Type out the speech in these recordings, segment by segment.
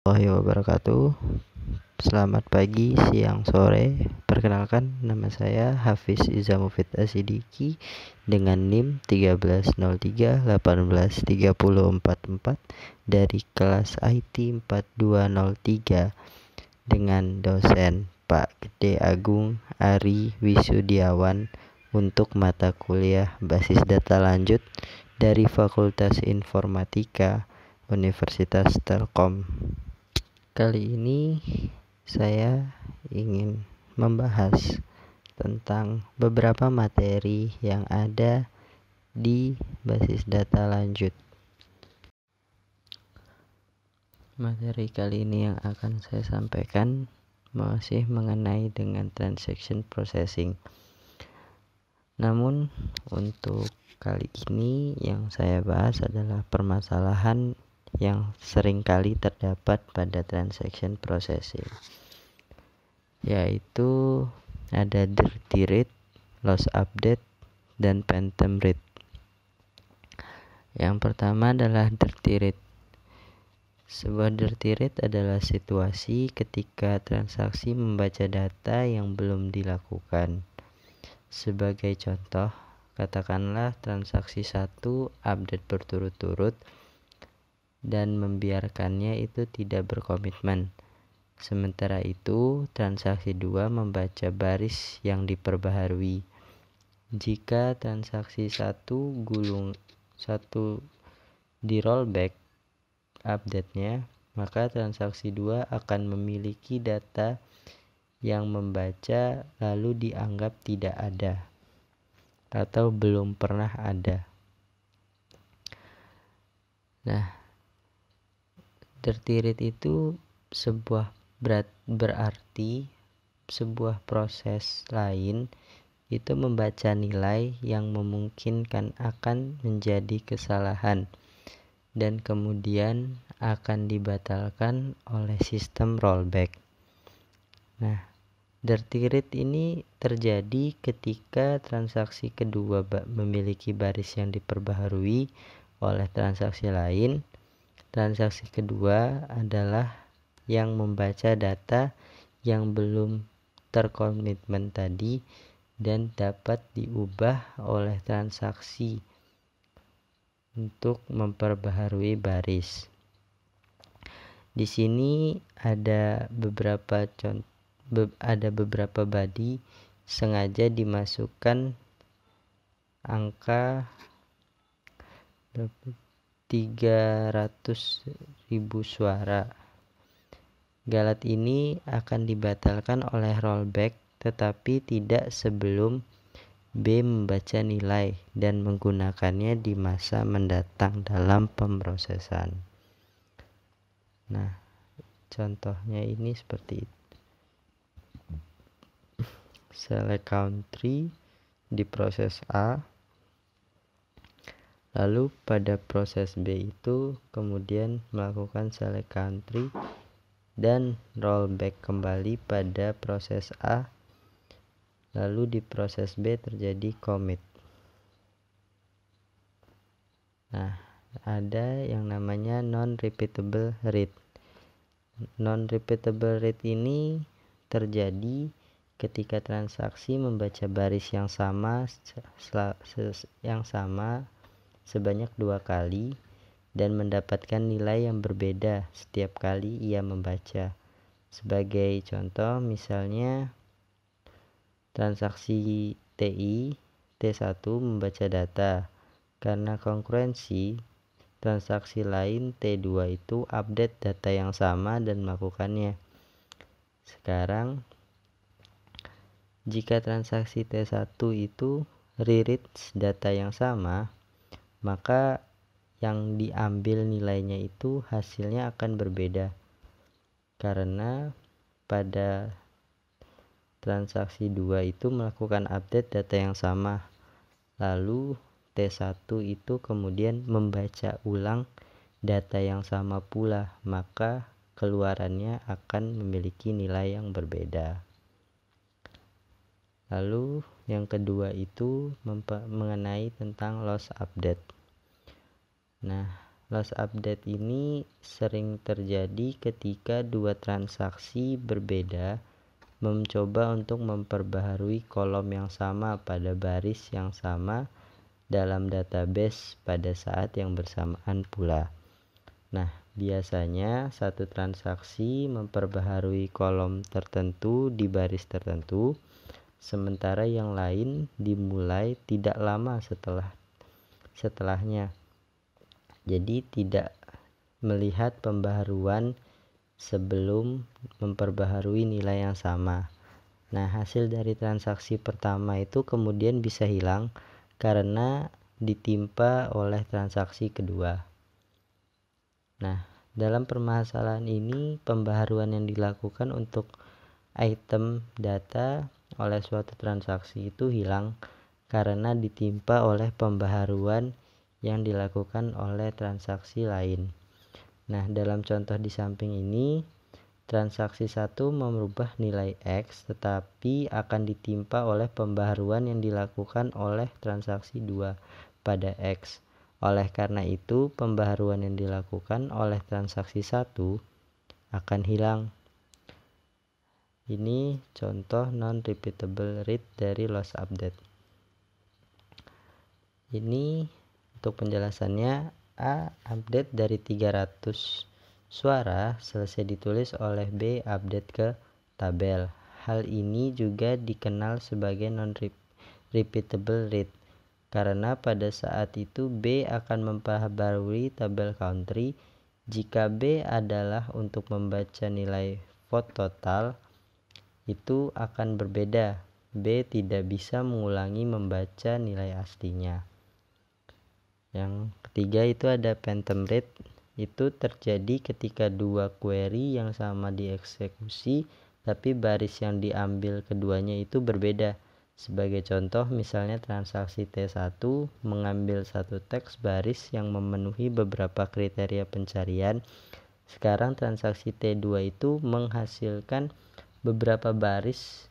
Warahmatullahi wabarakatuh. Selamat pagi, siang, sore. Perkenalkan, nama saya Hafiz Izamufid Asidiki dengan NIM 1303183044 dari kelas IT 4203 dengan dosen Pak Gede Agung Ari Wisudiawan untuk mata kuliah basis data lanjut dari Fakultas Informatika Universitas Telkom. Kali ini saya ingin membahas tentang beberapa materi yang ada di basis data lanjut. Materi kali ini yang akan saya sampaikan masih mengenai dengan transaction processing. Namun untuk kali ini yang saya bahas adalah permasalahan yang seringkali terdapat pada transaction processing, yaitu ada dirty read, loss update, dan phantom read. Yang pertama adalah dirty read. Sebuah dirty read adalah situasi ketika transaksi membaca data yang belum dilakukan. Sebagai contoh, katakanlah transaksi 1 update berturut-turut dan membiarkannya itu tidak berkomitmen. Sementara itu, transaksi 2 membaca baris yang diperbaharui. Jika transaksi 1 di rollback update-nya, maka transaksi 2 akan memiliki data yang membaca lalu dianggap tidak ada atau belum pernah ada. Nah, dirty read itu berarti sebuah proses lain itu membaca nilai yang memungkinkan akan menjadi kesalahan dan kemudian akan dibatalkan oleh sistem rollback. Nah, dirty read ini terjadi ketika transaksi kedua memiliki baris yang diperbaharui oleh transaksi lain. Transaksi kedua adalah yang membaca data yang belum terkomitmen tadi dan dapat diubah oleh transaksi untuk memperbaharui baris. Di sini ada beberapa body sengaja dimasukkan angka 300.000 suara. Galat ini akan dibatalkan oleh rollback tetapi tidak sebelum B membaca nilai dan menggunakannya di masa mendatang dalam pemrosesan. Nah, contohnya ini seperti itu. Select country di proses A, lalu pada proses B itu kemudian melakukan select country dan rollback kembali pada proses A, lalu di proses B terjadi commit. Nah, ada yang namanya non-repeatable read. Non-repeatable read ini terjadi ketika transaksi membaca baris yang sama sebanyak 2 kali dan mendapatkan nilai yang berbeda setiap kali ia membaca. Sebagai contoh, misalnya transaksi T1 membaca data. Karena kongruensi, transaksi lain T2 itu update data yang sama dan melakukannya. Sekarang, jika transaksi T1 itu reread data yang sama, maka yang diambil nilainya itu hasilnya akan berbeda. Karena pada transaksi 2 itu melakukan update data yang sama. Lalu T1 itu kemudian membaca ulang data yang sama pula, maka keluarannya akan memiliki nilai yang berbeda. Lalu yang kedua itu mengenai tentang loss update. Nah, Loss update ini sering terjadi ketika dua transaksi berbeda mencoba untuk memperbaharui kolom yang sama pada baris yang sama dalam database pada saat yang bersamaan pula. Nah, biasanya satu transaksi memperbaharui kolom tertentu di baris tertentu, sementara yang lain dimulai tidak lama setelahnya. Jadi tidak melihat pembaharuan sebelum memperbaharui nilai yang sama. Nah, hasil dari transaksi pertama itu kemudian bisa hilang karena ditimpa oleh transaksi kedua. Nah, dalam permasalahan ini pembaharuan yang dilakukan untuk item data oleh suatu transaksi itu hilang karena ditimpa oleh pembaharuan yang dilakukan oleh transaksi lain. Nah, dalam contoh di samping ini, transaksi 1 merubah nilai X tetapi akan ditimpa oleh pembaharuan yang dilakukan oleh transaksi 2 pada X. Oleh karena itu, pembaharuan yang dilakukan oleh transaksi 1 akan hilang. Ini contoh non-repeatable read dari loss update. Ini untuk penjelasannya, A update dari 300 suara selesai ditulis oleh B update ke tabel. Hal ini juga dikenal sebagai non-repeatable read karena pada saat itu B akan memperbarui tabel country. Jika B adalah untuk membaca nilai vote total, itu akan berbeda. B tidak bisa mengulangi membaca nilai aslinya. Yang ketiga itu ada phantom read. Itu terjadi ketika dua query yang sama dieksekusi tapi baris yang diambil keduanya itu berbeda. Sebagai contoh, misalnya transaksi T1 mengambil satu teks baris yang memenuhi beberapa kriteria pencarian. Sekarang transaksi T2 itu menghasilkan beberapa baris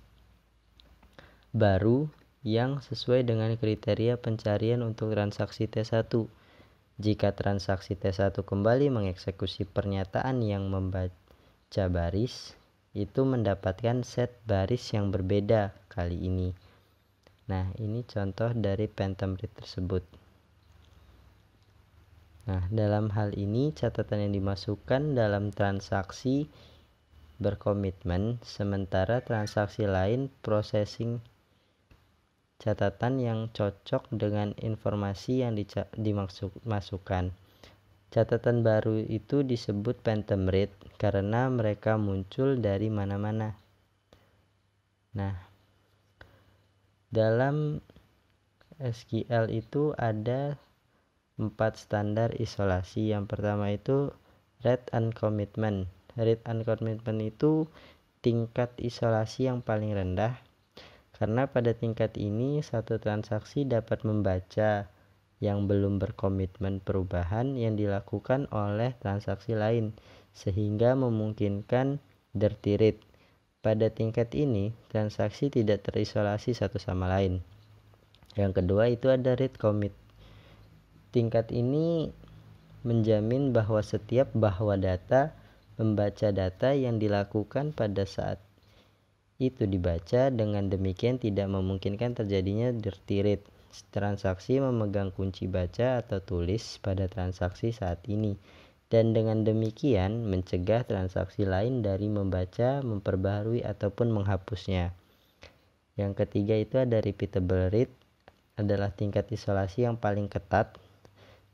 baru yang sesuai dengan kriteria pencarian untuk transaksi T1. Jika transaksi T1 kembali mengeksekusi pernyataan yang membaca baris, itu mendapatkan set baris yang berbeda kali ini. Nah, ini contoh dari phantom read tersebut. Nah, dalam hal ini catatan yang dimasukkan dalam transaksi berkomitmen, sementara transaksi lain processing catatan yang cocok dengan informasi yang dimasukkan. Catatan baru itu disebut phantom read karena mereka muncul dari mana-mana. Nah, dalam SQL itu ada 4 standar isolasi. Yang pertama itu read and commitment. Read and commitment itu tingkat isolasi yang paling rendah. Karena pada tingkat ini satu transaksi dapat membaca yang belum berkomitmen perubahan yang dilakukan oleh transaksi lain sehingga memungkinkan dirty read. Pada tingkat ini transaksi tidak terisolasi satu sama lain. Yang kedua itu ada read commit. Tingkat ini menjamin bahwa setiap bahwa data membaca data yang dilakukan pada saat itu dibaca, dengan demikian tidak memungkinkan terjadinya dirty read. Transaksi memegang kunci baca atau tulis pada transaksi saat ini, dan dengan demikian mencegah transaksi lain dari membaca, memperbaharui ataupun menghapusnya. Yang ketiga itu ada repeatable read, adalah tingkat isolasi yang paling ketat.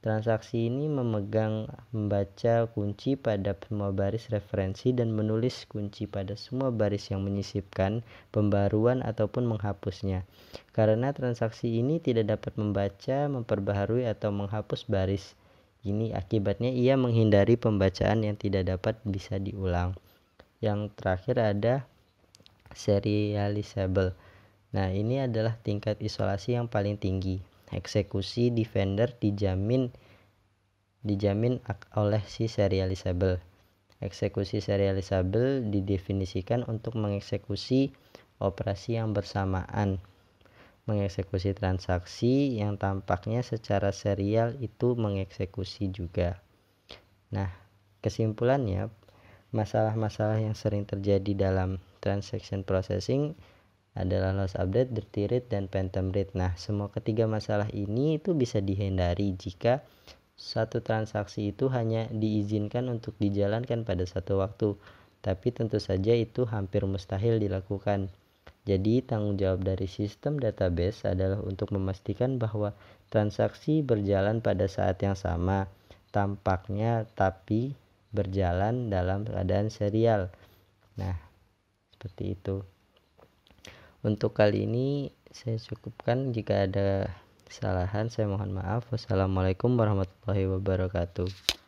Transaksi ini membaca kunci pada semua baris referensi dan menulis kunci pada semua baris yang menyisipkan pembaruan ataupun menghapusnya. Karena transaksi ini tidak dapat membaca, memperbaharui atau menghapus baris ini, akibatnya ia menghindari pembacaan yang tidak dapat bisa diulang. Yang terakhir ada serializable. Nah, ini adalah tingkat isolasi yang paling tinggi. Eksekusi di vendor dijamin oleh si serializable. Eksekusi serializable didefinisikan untuk mengeksekusi operasi yang bersamaan. Mengeksekusi transaksi yang tampaknya secara serial itu mengeksekusi juga. Nah, kesimpulannya, masalah-masalah yang sering terjadi dalam transaction processing adalah loss update, dirty read, dan phantom read. Nah, semua ketiga masalah ini itu bisa dihindari jika satu transaksi itu hanya diizinkan untuk dijalankan pada satu waktu, tapi tentu saja itu hampir mustahil dilakukan. Jadi, tanggung jawab dari sistem database adalah untuk memastikan bahwa transaksi berjalan pada saat yang sama, tampaknya tapi berjalan dalam keadaan serial. Nah, seperti itu. Untuk kali ini saya cukupkan. Jika ada kesalahan saya mohon maaf. Wassalamualaikum warahmatullahi wabarakatuh.